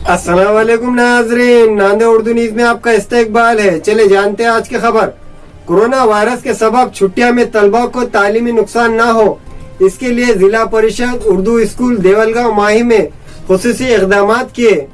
अस्सलाम वालेकुम नाजरीन, नांदे उर्दू न्यूज में आपका इस्तकबाल है। चले जानते हैं आज की खबर। कोरोना वायरस के सबब छुट्टियां में तलबा को तालीमी नुकसान ना हो, इसके लिए जिला परिषद उर्दू स्कूल देवलगांव माही में खुसूसी इक़दामात किए।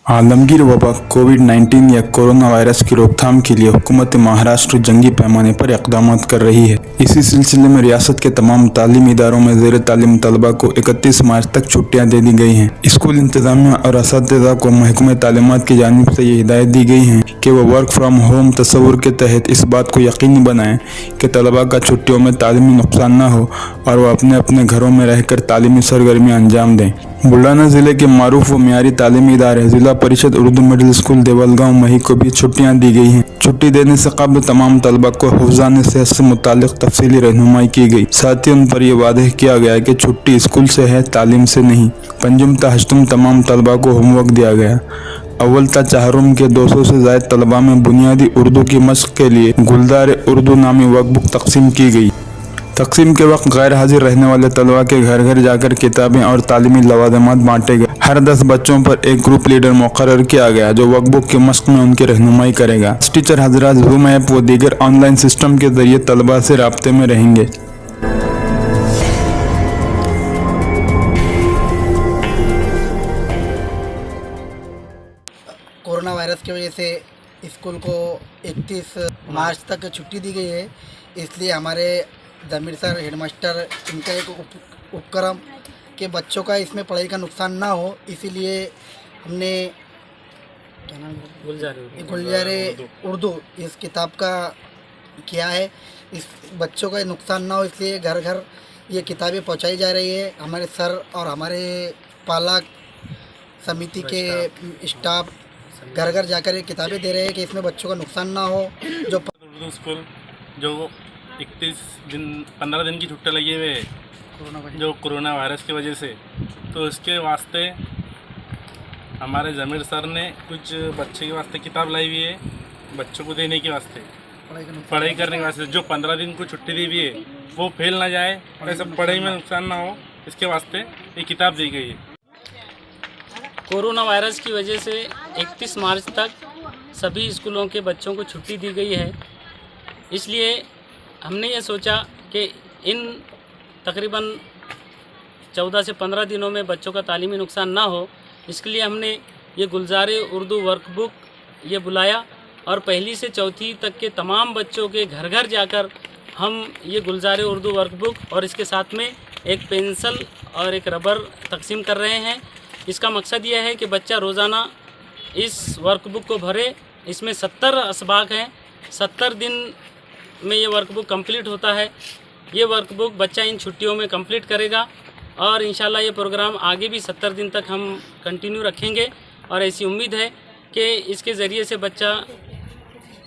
आलमगीर वबा कोविड-19 या कोरोना वायरस की रोकथाम के लिए हुकूमत महाराष्ट्र जंगी पैमाने पर इक़दाम कर रही है। इसी सिलसिले में रियासत के तमाम तालीमी इदारों में ज़ेर तालीम तलबा को 31 मार्च तक छुट्टियां दे दी गई हैं। स्कूल इंतजामिया और असातिज़ा को महकमे तालीमात की जानिब से ये हिदायत दी गई है कि वह वर्क फ्राम होम तस्वुर के तहत इस बात को यकीनी बनाएं कि तलबा का छुट्टियों में तालीमी नुकसान न हो और वह अपने अपने घरों में रहकर तालीमी सरगर्मियाँ अंजाम दें। बुल्ढाना ज़िले के मारूफ व मियारी तालीमी इदारे जिला परिषद उर्दू मिडिल स्कूल देवलगांव मही को भी छुट्टियां दी गई हैं। छुट्टी देने से कबल तमाम तलबा को हिफ्ज़ान सेहत से मुतालिक तफसीली रहनुमाई की गई। साथ ही उन पर यह वादह किया गया कि छुट्टी स्कूल से है, तालीम से नहीं। पंजुम ता हश्तम तमाम तलबा को होमवर्क दिया गया। अव्वल ता चाहरुम के 200 से ज़ायद तलबा में बुनियादी उर्दू की मश्क के लिए गुलदार उर्दू नामी वर्कबुक तकसीम की गई। तकसीम के वक्त गैर हाजिर रहने वाले तलबा के घर घर जाकर किताबें और तालीमी लवाजमात बांटे गए। हर 10 बच्चों पर एक ग्रुप लीडर मुकर्रर किया गया जो वर्कबुक की मश्क में उनकी रहनुमाई करेगा। टीचर हजरात ज़ूम ऐप व दीगर ऑनलाइन सिस्टम के जरिए तलबा से राब्ते में रहेंगे। कोरोना वायरस की वजह से स्कूल को 31 मार्च तक छुट्टी दी गई है, इसलिए हमारे जमीर सर हेडमास्टर इनका एक उपक्रम कि बच्चों का इसमें पढ़ाई का नुकसान ना हो, इसीलिए हमने क्या नाम गुलजारे उर्दू इस किताब का किया है। इस बच्चों का नुकसान ना हो इसलिए घर घर ये किताबें पहुंचाई जा रही है। हमारे सर और हमारे पालक समिति के स्टाफ घर घर जाकर ये किताबें दे रहे हैं कि इसमें बच्चों का नुकसान ना हो। जो उर्दू स्कूल जो 15 दिन की छुट्टी लगी हुई है जो कोरोना वायरस की वजह से, तो इसके वास्ते हमारे जमीर सर ने कुछ बच्चे के वास्ते किताब लाई हुई है, बच्चों को देने के वास्ते, पढ़ाई करने के वास्ते। जो 15 दिन को छुट्टी दी हुई है वो फेल ना जाए, ऐसा पढ़ाई में नुकसान ना हो, इसके वास्ते ये किताब दी गई है। कोरोना वायरस की वजह से 31 मार्च तक सभी स्कूलों के बच्चों को छुट्टी दी गई है, इसलिए हमने ये सोचा कि इन तकरीबन 14 से 15 दिनों में बच्चों का तालीमी नुकसान ना हो, इसके लिए हमने ये गुलजारे उर्दू वर्कबुक ये बुलाया और पहली से चौथी तक के तमाम बच्चों के घर घर जाकर हम ये गुलजारे उर्दू वर्कबुक और इसके साथ में एक पेंसिल और एक रबर तकसीम कर रहे हैं। इसका मकसद यह है कि बच्चा रोज़ाना इस वर्कबुक को भरे। इसमें 70 असबाक हैं, 70 दिन में ये वर्कबुक कंप्लीट होता है। ये वर्कबुक बच्चा इन छुट्टियों में कंप्लीट करेगा और इंशाल्लाह ये प्रोग्राम आगे भी 70 दिन तक हम कंटिन्यू रखेंगे और ऐसी उम्मीद है कि इसके ज़रिए से बच्चा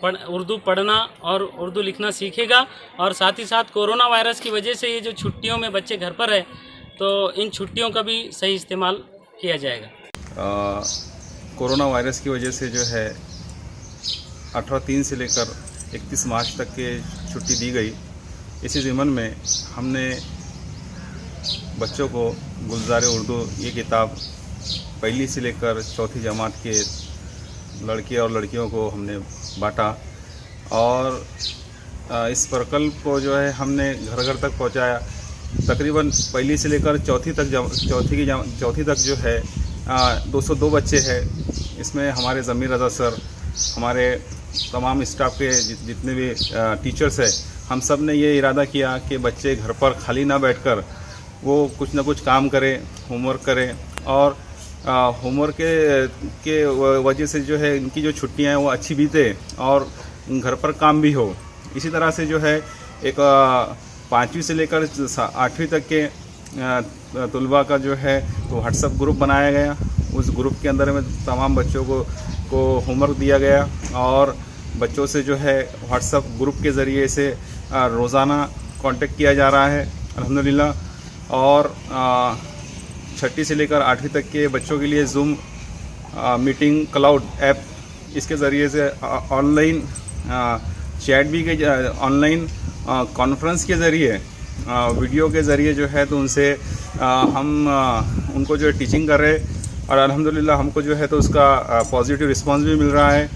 उर्दू पढ़ना और उर्दू लिखना सीखेगा। और साथ ही साथ कोरोना वायरस की वजह से ये जो छुट्टियों में बच्चे घर पर है, तो इन छुट्टियों का भी सही इस्तेमाल किया जाएगा। कोरोना वायरस की वजह से जो है 18/3 से लेकर 31 मार्च तक के छुट्टी दी गई। इसी ज़िम्मन में हमने बच्चों को गुलजार उर्दू ये किताब पहली से लेकर चौथी जमात के लड़के और लड़कियों को हमने बांटा और इस प्रकल्प को जो है हमने घर घर तक पहुंचाया। तकरीबन पहली से लेकर चौथी तक जो है 202 बच्चे हैं। इसमें हमारे ज़मीर रज़ा सर, हमारे तमाम स्टाफ के जितने भी टीचर्स हैं, हम सब ने ये इरादा किया कि बच्चे घर पर खाली ना बैठकर वो कुछ ना कुछ काम करें, होमवर्क करें और होमवर्क के वजह से जो है इनकी जो छुट्टियां हैं वो अच्छी बीते और घर पर काम भी हो। इसी तरह से जो है एक 5वीं से लेकर 8वीं तक के तलबा का जो है तो व्हाट्सएप ग्रुप बनाया गया। उस ग्रुप के अंदर में तमाम बच्चों को होमवर्क दिया गया और बच्चों से जो है व्हाट्सएप ग्रुप के ज़रिए से रोज़ाना कांटेक्ट किया जा रहा है अल्हम्दुलिल्लाह। और 6वीं से लेकर 8वीं तक के बच्चों के लिए जूम मीटिंग क्लाउड ऐप, इसके ज़रिए से ऑनलाइन चैट भी ऑनलाइन कॉन्फ्रेंस के ज़रिए वीडियो के ज़रिए जो है तो उनसे हम उनको जो है टीचिंग कर रहे, और अल्हम्दुलिल्लाह हमको जो है तो उसका पॉजिटिव रिस्पांस भी मिल रहा है।